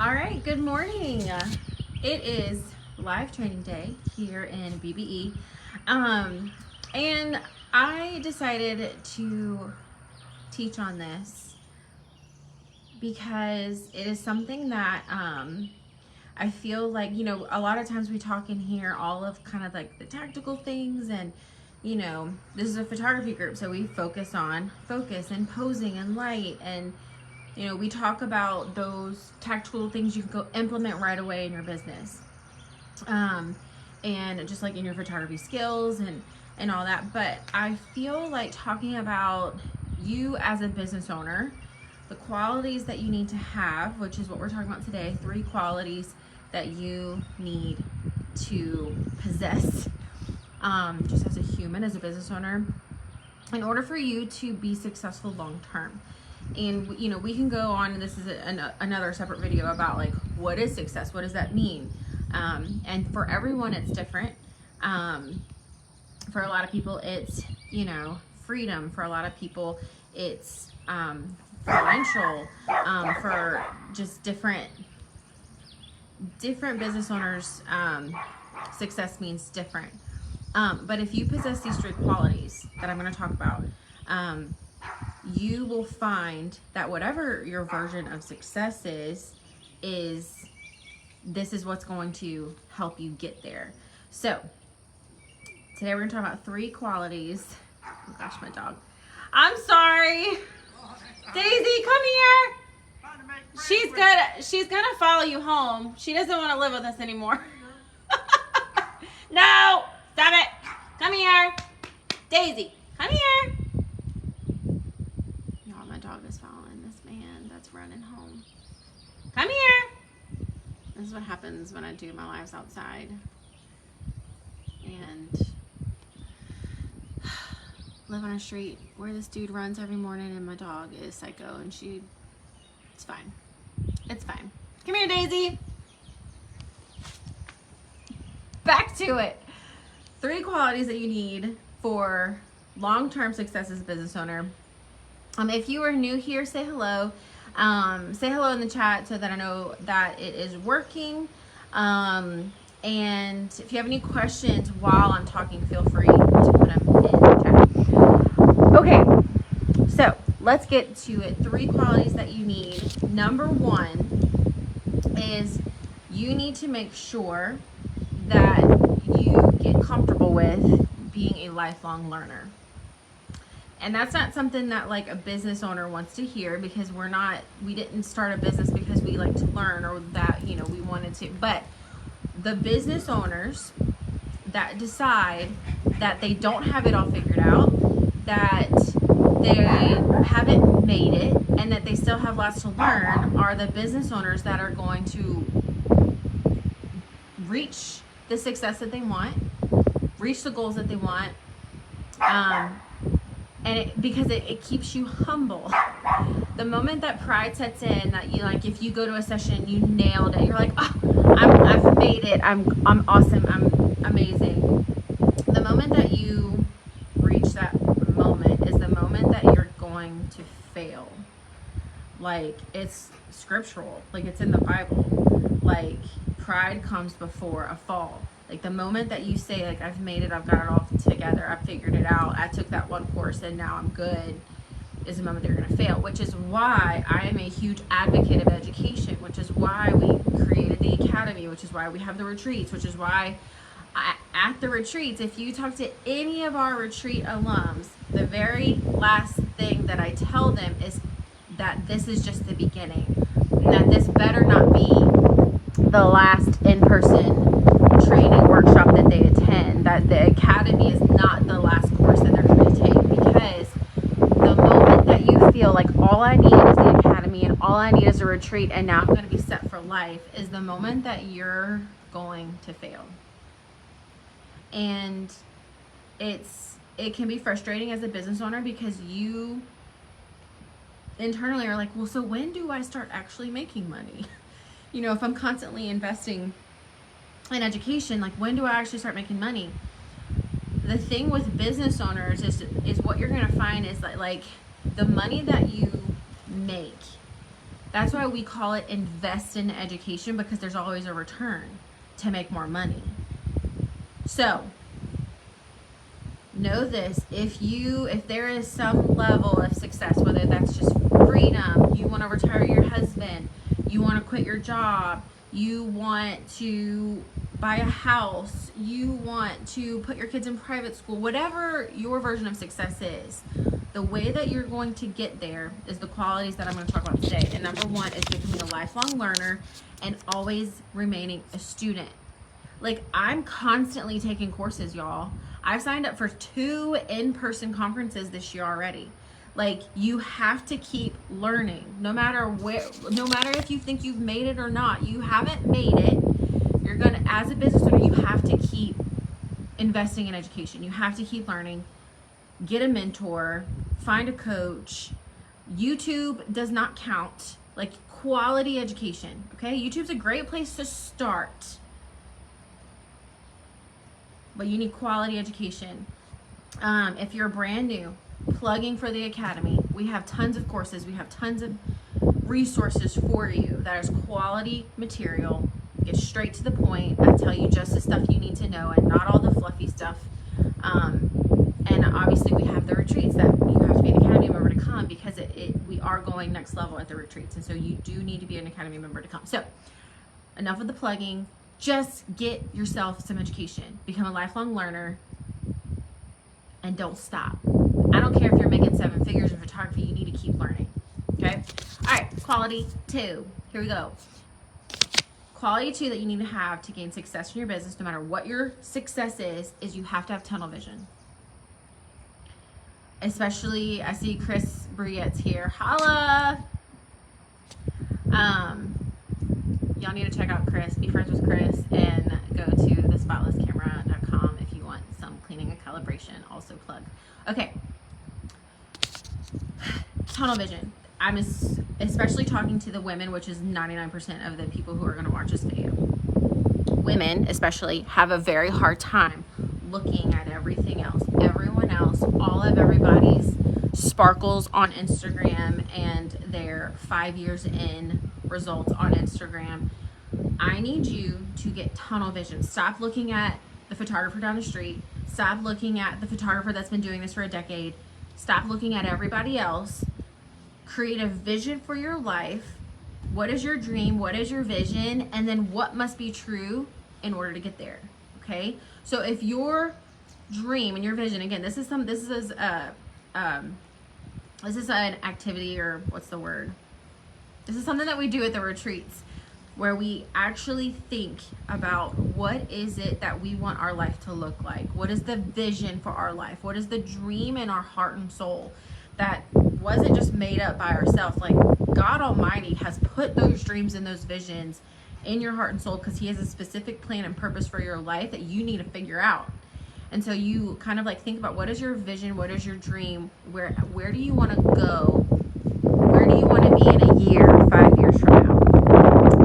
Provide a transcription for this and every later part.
All right, good morning. It is live training day here in BBE. And I decided to teach on this because it is something that I feel like, a lot of times we talk in here all of kind of like the tactical things, and this is a photography group, so we focus on focus and posing and light, and we talk about those tactical things you can go implement right away in your business. And just like in your photography skills and all that. But I feel like talking about you as a business owner, the qualities that you need to have, which is what we're talking about today, 3 qualities that you need to possess just as a human, as a business owner, in order for you to be successful long term. And we can go on, and this is another separate video about like what is success, what does that mean, and for everyone it's different. For a lot of people it's freedom. For a lot of people it's financial. For just different business owners, success means different. But if you possess these 3 qualities that I'm going to talk about, you will find that whatever your version of success is this is what's going to help you get there. So today we're going to talk about 3 qualities. Oh gosh, my dog. I'm sorry. Daisy, come here. She's gonna follow you home. She doesn't want to live with us anymore. No, stop it. Come here. Daisy, come here. Y'all, my dog is following this man that's running home. Come here. This is what happens when I do my lives outside. And live on a street where this dude runs every morning, and my dog is psycho, and it's fine. It's fine. Come here, Daisy. Back to it. 3 qualities that you need for long-term success as a business owner. If you are new here, say hello. Say hello in the chat so that I know that it is working. And if you have any questions while I'm talking, feel free to put them in the chat. Okay, so let's get to it. 3 qualities that you need. Number 1 is you need to make sure that you get comfortable with being a lifelong learner. And that's not something that like a business owner wants to hear, because we didn't start a business because we like to learn, or that we wanted to. But the business owners that decide that they don't have it all figured out, that they haven't made it, and that they still have lots to learn, are the business owners that are going to reach the success that they want, reach the goals that they want, because it keeps you humble. The moment that pride sets in, that you like, if you go to a session, you nailed it, you're like, oh, I've made it, I'm awesome, I'm amazing. The moment that you reach that moment is the moment that you're going to fail. Like, it's scriptural, like it's in the Bible. Like, pride comes before a fall. Like, the moment that you say, like, I've made it, I've got it all together, I've figured it out, I took that one course and now I'm good, is the moment that you're going to fail. Which is why I am a huge advocate of education, which is why we created the academy, which is why we have the retreats, which is why at the retreats, if you talk to any of our retreat alums, the very last thing that I tell them is that this is just the beginning, and that this better not be the last in-person training workshop that they attend, that the academy is not the last course that they're going to take. Because the moment that you feel like all I need is the academy and all I need is a retreat and now I'm going to be set for life, is the moment that you're going to fail. And it can be frustrating as a business owner, because you internally are like, well, so when do I start actually making money? If I'm constantly investing in education, like, when do I actually start making money? The thing with business owners is what you're going to find is that, like, the money that you make That's why we call it invest in education, because there's always a return to make more money. So know this, if there is some level of success, whether that's just freedom, you want to retire your husband, you want to quit your job, you want to buy a house, you want to put your kids in private school, whatever your version of success is, the way that you're going to get there is the qualities that I'm going to talk about today. And number one is becoming a lifelong learner and always remaining a student. Like, I'm constantly taking courses, y'all. I've signed up for 2 in-person conferences this year already. Like, you have to keep learning, no matter if you think you've made it or not. You haven't made it. You're gonna, as a business owner, you have to keep investing in education. You have to keep learning. Get a mentor, find a coach. YouTube does not count. Like, quality education, okay? YouTube's a great place to start, but you need quality education. If you're brand new, plugging for the academy, we have tons of courses, we have tons of resources for you that is quality material. Get straight to the point. I tell you just the stuff you need to know and not all the fluffy stuff. And obviously we have the retreats that you have to be an academy member to come, because we are going next level at the retreats, and so you do need to be an academy member to come. So enough of the plugging. Just get yourself some education, become a lifelong learner, and don't stop. I don't care if you're making 7 figures in photography, you need to keep learning, okay? All right, quality 2, here we go. Quality 2 that you need to have to gain success in your business, no matter what your success is you have to have tunnel vision. Especially, I see Chris Briette's here, holla! Y'all need to check out Chris, be friends with Chris, and go to thespotlesscamera.com if you want some cleaning and calibration, also plug. Okay, tunnel vision. I'm especially talking to the women, which is 99% of the people who are going to watch this video. Women especially have a very hard time looking at everything else, everyone else, all of everybody's sparkles on Instagram and their 5 years in results on Instagram. I need you to get tunnel vision. Stop looking at the photographer down the street. Stop looking at the photographer that's been doing this for a decade. Stop looking at everybody else. Create a vision for your life. What is your dream? What is your vision? And then what must be true in order to get there? Okay? So if your dream and your vision, again, this is an activity, or what's the word? This is something that we do at the retreats, where we actually think about what is it that we want our life to look like? What is the vision for our life? What is the dream in our heart and soul that wasn't just made up by ourselves? Like, God Almighty has put those dreams and those visions in your heart and soul, because He has a specific plan and purpose for your life that you need to figure out. And so you kind of like think about, what is your vision? What is your dream? Where do you want to go? Where do you want to be in a year, 5 years from now?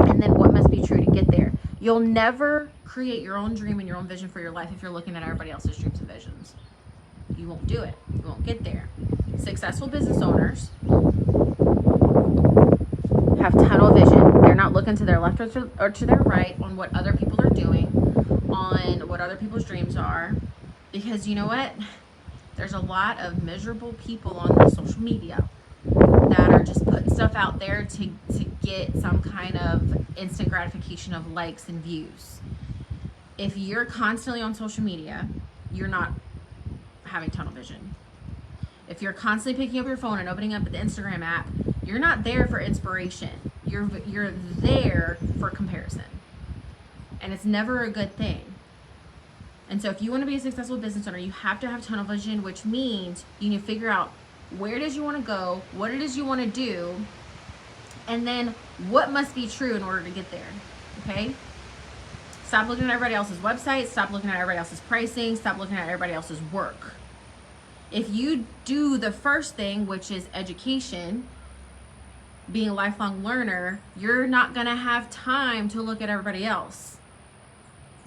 And then what must be true to get there? You'll never create your own dream and your own vision for your life if you're looking at everybody else's dreams and visions. You won't do it. You won't get there. Successful business owners have tunnel vision. They're not looking to their left or to their right on what other people are doing, on what other people's dreams are. Because you know what? There's a lot of miserable people on the social media that are just putting stuff out there to get some kind of instant gratification of likes and views. If you're constantly on social media, you're not having tunnel vision. If you're constantly picking up your phone and opening up the Instagram app, you're not there for inspiration. You're there for comparison. And it's never a good thing. And so if you want to be a successful business owner, you have to have tunnel vision, which means you need to figure out where it is you want to go, what it is you want to do, and then what must be true in order to get there, okay? Stop looking at everybody else's website, stop looking at everybody else's pricing, stop looking at everybody else's work. If you do the first thing, which is education, being a lifelong learner, you're not going to have time to look at everybody else.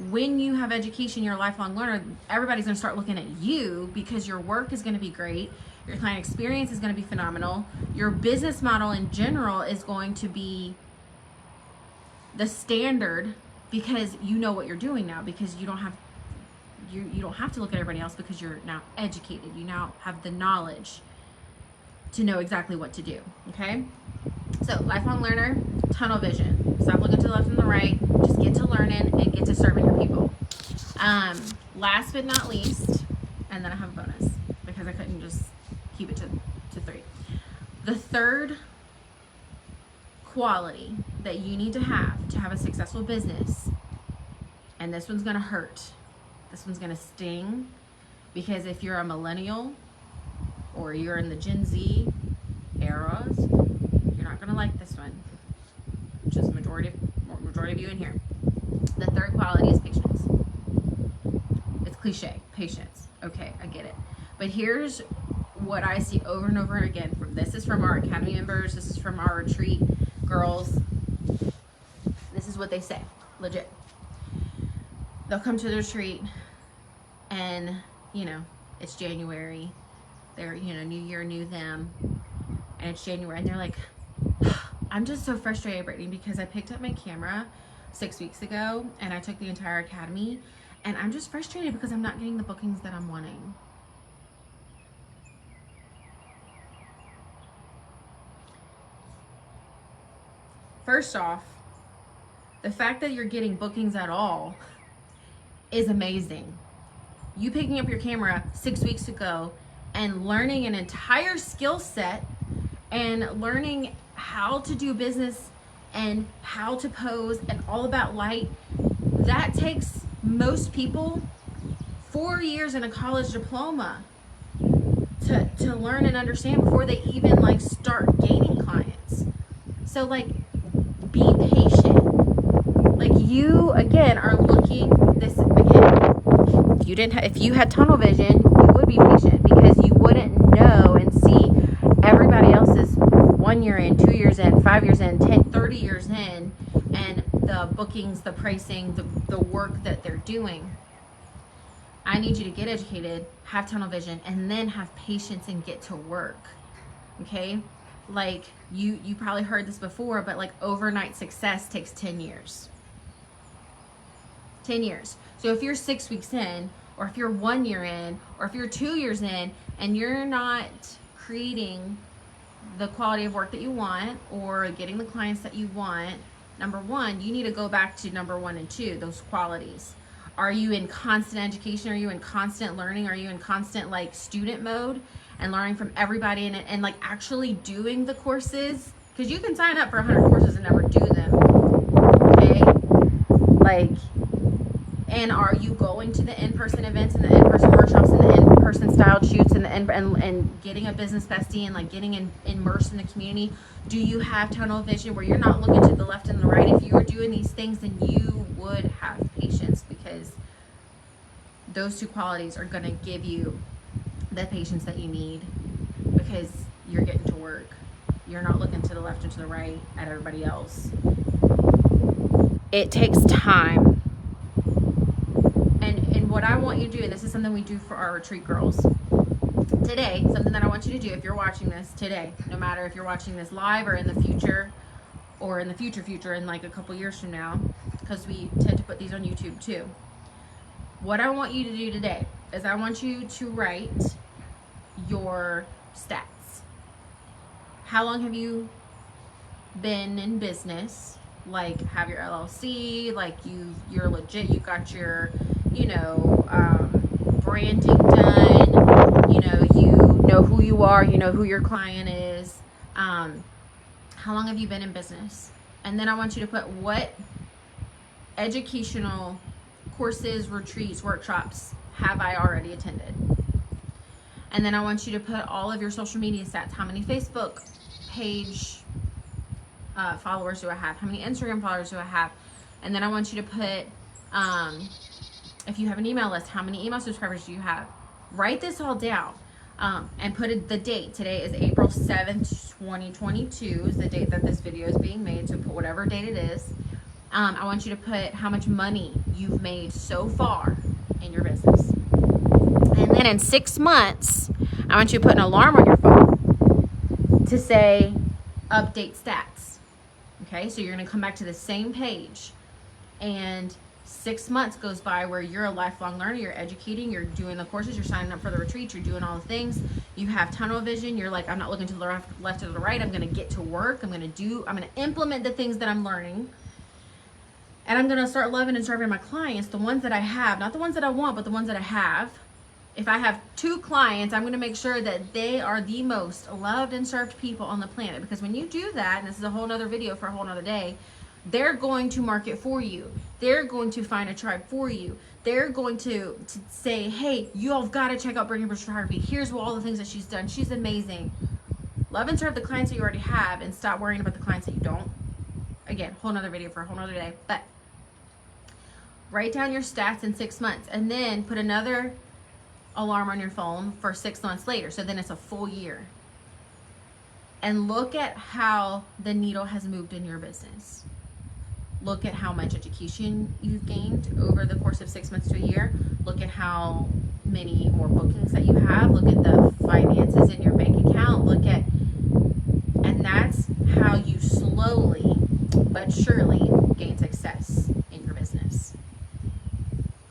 When you have education, you're a lifelong learner, everybody's going to start looking at you, because your work is going to be great, Your client experience is going to be phenomenal. Your business model in general is going to be the standard because you know what you're doing now, because you don't have to look at everybody else because you're now educated. You now have the knowledge to know exactly what to do. Okay? So, lifelong learner, tunnel vision. Stop looking to the left and the right. Just get to learning and get to serving your people. Last but not least, and then I have a bonus because I couldn't just keep it to 3. The third quality that you need to have a successful business, and this one's gonna hurt. This one's gonna sting, because if you're a millennial or you're in the Gen Z eras, you're not gonna like this one, which is majority of you in here. The third quality is patience. It's cliche, patience. Okay, I get it. But here's what I see over and over again. This is from our Academy members. This is from our retreat girls. This is what they say, legit. They'll come to the retreat and, you know, it's January. They're, you know, new year, new them. And it's January and they're like, I'm just so frustrated, Brittany, because I picked up my camera 6 weeks ago and I took the entire Academy and I'm just frustrated because I'm not getting the bookings that I'm wanting. First off, the fact that you're getting bookings at all is amazing. You picking up your camera 6 weeks ago and learning an entire skill set and learning how to do business and how to pose and all about light, that takes most people 4 years in a college diploma to learn and understand before they even like start gaining clients. So like, be patient. Like, you again are looking this again. If you had tunnel vision, you would be patient because you wouldn't know and see everybody else's 1 year in, 2 years in, 5 years in, 10, 30 years in, and the bookings, the pricing, the work that they're doing. I need you to get educated, have tunnel vision, and then have patience and get to work. Okay? Like, you probably heard this before, but like overnight success takes 10 years. 10 years. So if you're 6 weeks in, or if you're 1 year in, or if you're 2 years in, and you're not creating the quality of work that you want or getting the clients that you want, number one, you need to go back to number 1 and 2, those qualities. Are you in constant education? Are you in constant learning? Are you in constant like student mode and learning from everybody and like actually doing the courses? Because you can sign up for 100 courses and never do them. Okay? Like, and are you going to the in-person events and the in-person workshops and the in-person styled shoots and getting a business bestie and like getting immersed in the community? Do you have tunnel vision where you're not looking to the left and the right? If you were doing these things, then you would have patience, because those two qualities are going to give you the patience that you need, because you're getting to work. You're not looking to the left or to the right at everybody else. It takes time. And what I want you to do, and this is something we do for our retreat girls today, something that I want you to do if you're watching this today, no matter if you're watching this live or in the future, or in the future in like a couple years from now, because we tend to put these on YouTube too. What I want you to do today is I want you to write your stats. How long have you been in business? Like, have your LLC, like you're legit, you got your, branding done, you know who you are, you know who your client is. How long have you been in business? And then I want you to put what educational courses, retreats, workshops have I already attended. And then I want you to put all of your social media stats. How many Facebook page followers do I have? How many Instagram followers do I have? And then I want you to put, if you have an email list, how many email subscribers do you have? Write this all down and put the date. Today is April 7th, 2022 is the date that this video is being made. So put whatever date it is. I want you to put how much money you've made so far in your business. And then in 6 months, I want you to put an alarm on your phone to say update stats. Okay, so you're going to come back to the same page, and 6 months goes by where you're a lifelong learner, you're educating, you're doing the courses, you're signing up for the retreats, you're doing all the things, you have tunnel vision, you're like, I'm not looking to the left or the right, I'm going to get to work, I'm going to implement the things that I'm learning, and I'm going to start loving and serving my clients, the ones that I have, not the ones that I want, but the ones that I have. If I have 2 clients, I'm going to make sure that they are the most loved and served people on the planet, because when you do that, and this is a whole nother video for a whole nother day, they're going to market for you. They're going to find a tribe for you. They're going to say, hey, you all got to check out Brittany Bush Photography. Here's all the things that she's done. She's amazing. Love and serve the clients that you already have, and stop worrying about the clients that you don't. Again, whole nother video for a whole nother day. But write down your stats in 6 months, and then put another alarm on your phone for 6 months later. So then it's a full year. And look at how the needle has moved in your business. Look at how much education you've gained over the course of 6 months to a year. Look at how many more bookings that you have. Look at the finances in your bank account. And that's how you slowly but surely gain success in your business.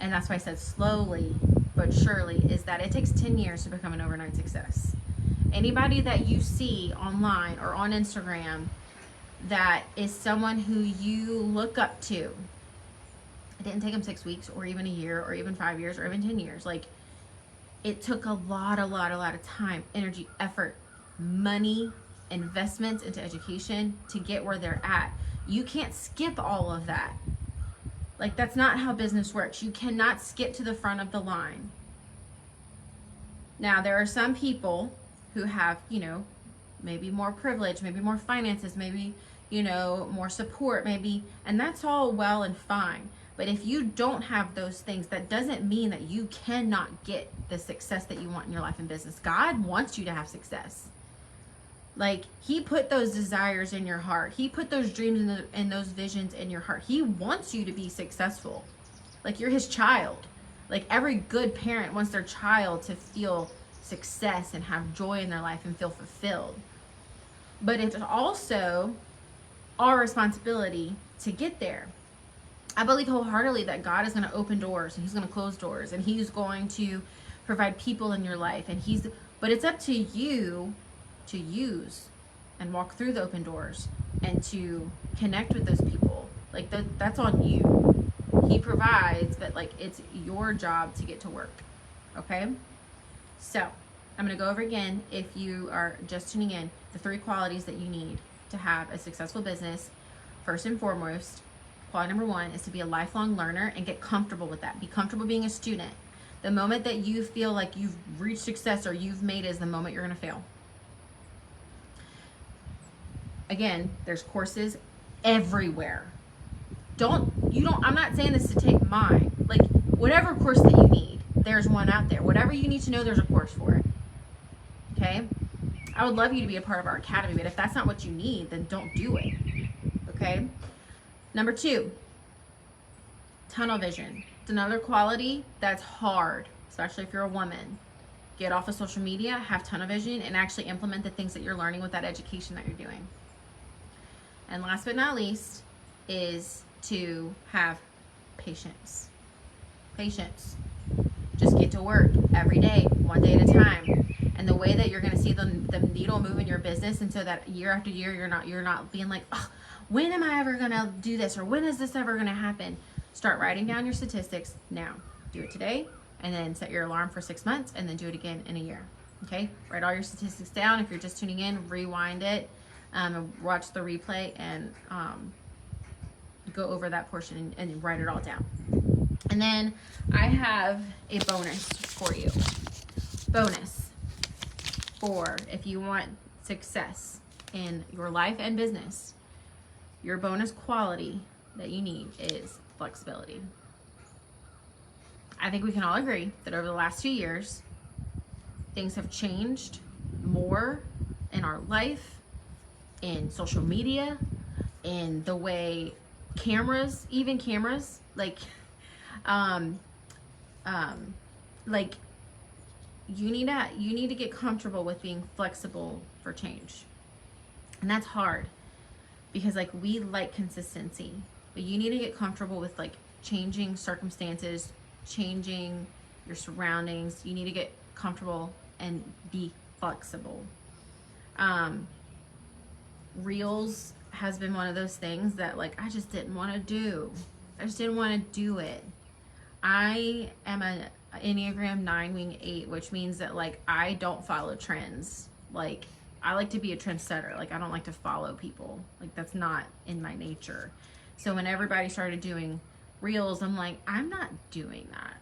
And that's why I said slowly but surely, is that it takes 10 years to become an overnight success. Anybody that you see online or on Instagram that is someone who you look up to, it didn't take them 6 weeks or even a year or even 5 years or even 10 years. Like, it took a lot of time, energy, effort, money, investments into education to get where they're at. You can't skip all of that. Like, that's not how business works. You cannot skip to the front of the line. Now, there are some people who have, maybe more privilege, maybe more finances, maybe, more support, maybe, and that's all well and fine. But if you don't have those things, that doesn't mean that you cannot get the success that you want in your life and business. God wants you to have success. Like, he put those desires in your heart. He put those dreams and those visions in your heart. He wants you to be successful. Like, you're his child. Like, every good parent wants their child to feel success and have joy in their life and feel fulfilled. But it's also our responsibility to get there. I believe wholeheartedly that God is going to open doors, and he's going to close doors, and he's going to provide people in your life, but it's up to you to use and walk through the open doors and to connect with those people. Like, that's on you. He provides, but like, it's your job to get to work. Okay? So I'm going to go over again, if you are just tuning in, the 3 qualities that you need to have a successful business. First and foremost, quality number 1 is to be a lifelong learner and get comfortable with that. Be comfortable being a student. The moment that you feel like you've reached success or you've made it is the moment you're going to fail. Again, there's courses everywhere. I'm not saying this to take mine. Like, whatever course that you need, there's one out there. Whatever you need to know, there's a course for it. Okay? I would love you to be a part of our academy, but if that's not what you need, then don't do it. Okay? Number 2, tunnel vision. It's another quality that's hard, especially if you're a woman. Get off of social media, have tunnel vision, and actually implement the things that you're learning with that education that you're doing. And last but not least is to have patience. Patience. Just get to work every day, one day at a time. And the way that you're going to see the needle move in your business, and so that year after year you're not being like, oh, when am I ever going to do this, or when is this ever going to happen? Start writing down your statistics now. Do it today, and then set your alarm for 6 months, and then do it again in a year. Okay? Write all your statistics down. If you're just tuning in, rewind it. Watch the replay and go over that portion and write it all down. And then I have a bonus for you. Bonus for if you want success in your life and business. Your bonus quality that you need is flexibility. I think we can all agree that over the last 2 years, things have changed more in our life, in social media, in the way cameras, like you need to get comfortable with being flexible for change. And that's hard because like we like consistency, but you need to get comfortable with like changing circumstances, changing your surroundings. You need to get comfortable and be flexible. Reels has been one of those things that like I just didn't want to do. I just didn't want to do it. I am an Enneagram 9 wing 8, which means that like I don't follow trends. Like I like to be a trendsetter. Like I don't like to follow people. Like that's not in my nature. So when everybody started doing reels, I'm like, I'm not doing that.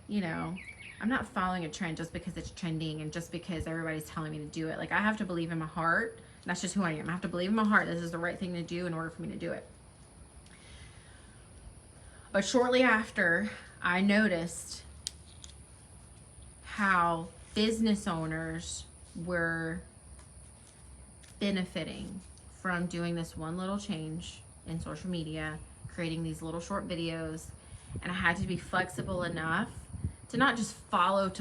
You know, I'm not following a trend just because it's trending and just because everybody's telling me to do it. Like I have to believe in my heart. That's just who I am. I have to believe in my heart this is the right thing to do in order for me to do it. But shortly after, I noticed how business owners were benefiting from doing this one little change in social media, creating these little short videos, and I had to be flexible enough to not just follow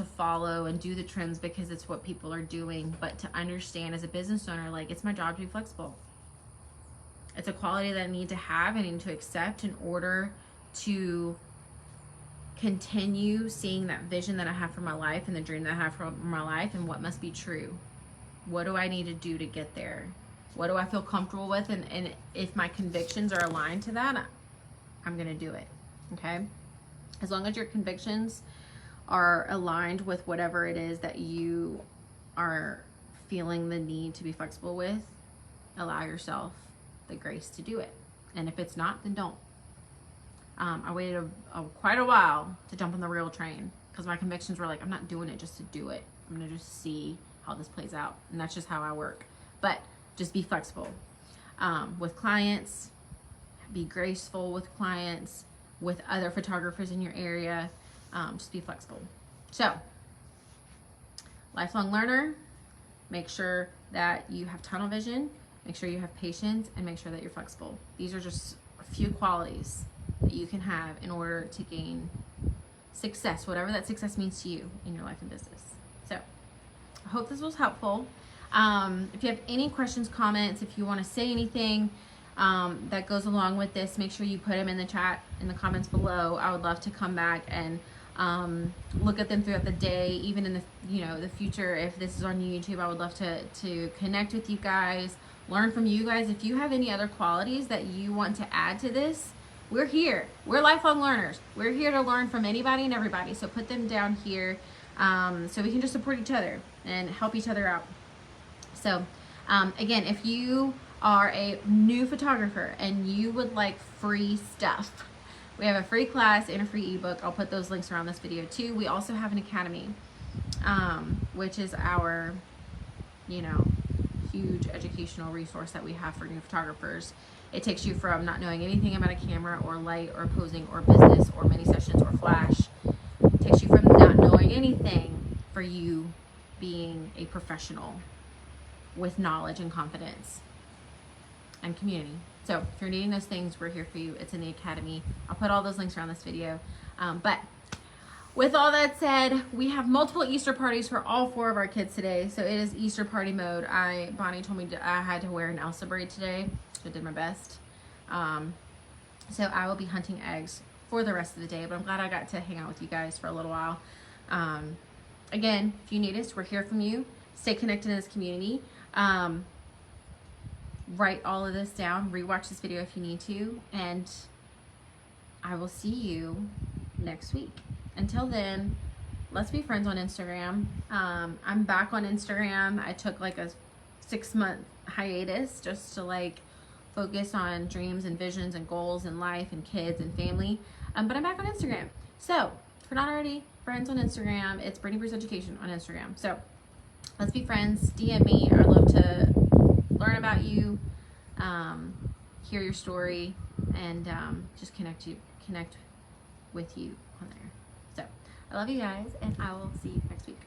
and do the trends because it's what people are doing, but to understand as a business owner, like it's my job to be flexible. It's a quality that I need to have and need to accept in order to continue seeing that vision that I have for my life and the dream that I have for my life and what must be true. What do I need to do to get there? What do I feel comfortable with? And if my convictions are aligned to that, I'm going to do it. Okay? As long as your convictions are aligned with whatever it is that you are feeling the need to be flexible with, allow yourself the grace to do it. And if it's not, then don't. I waited quite a while to jump on the reel train because my convictions were like, I'm not doing it just to do it. I'm going to just see how this plays out. And that's just how I work. But just be flexible with clients, be graceful with clients, with other photographers in your area. Just be flexible. So, lifelong learner, make sure that you have tunnel vision, make sure you have patience, and make sure that you're flexible. These are just a few qualities that you can have in order to gain success, whatever that success means to you in your life and business. So, I hope this was helpful. If you have any questions, comments, if you want to say anything that goes along with this, make sure you put them in the chat, in the comments below. I would love to come back and look at them throughout the day, even in the future. If this is on YouTube, I would love to connect with you guys, learn from you guys. If you have any other qualities that you want to add to this, we're here. We're lifelong learners. We're here to learn from anybody and everybody. So put them down here so we can just support each other and help each other out. So again, if you are a new photographer and you would like free stuff, we have a free class and a free ebook. I'll put those links around this video too. We also have an academy, which is our, huge educational resource that we have for new photographers. It takes you from not knowing anything about a camera or light or posing or business or mini sessions or flash. It takes you from not knowing anything for you being a professional with knowledge and confidence and community. So if you're needing those things, we're here for you. It's in the academy. I'll put all those links around this video. But with all that said, we have multiple Easter parties for all 4 of our kids today. So it is Easter party mode. Bonnie told me I had to wear an Elsa braid today. So I did my best. So I will be hunting eggs for the rest of the day, but I'm glad I got to hang out with you guys for a little while. Again, if you need us, we're here from you. Stay connected in this community. Write all of this down, rewatch this video if you need to, and I will see you next week. Until then, let's be friends on Instagram. I'm back on Instagram. I took like a 6-month hiatus just to focus on dreams and visions and goals and life and kids and family. But I'm back on Instagram. So if you're not already friends on Instagram, it's Brittany Bruce Education on Instagram. So let's be friends. DM me. I'd love to learn about you, hear your story, and just connect with you on there. So I love you guys, and I will see you next week.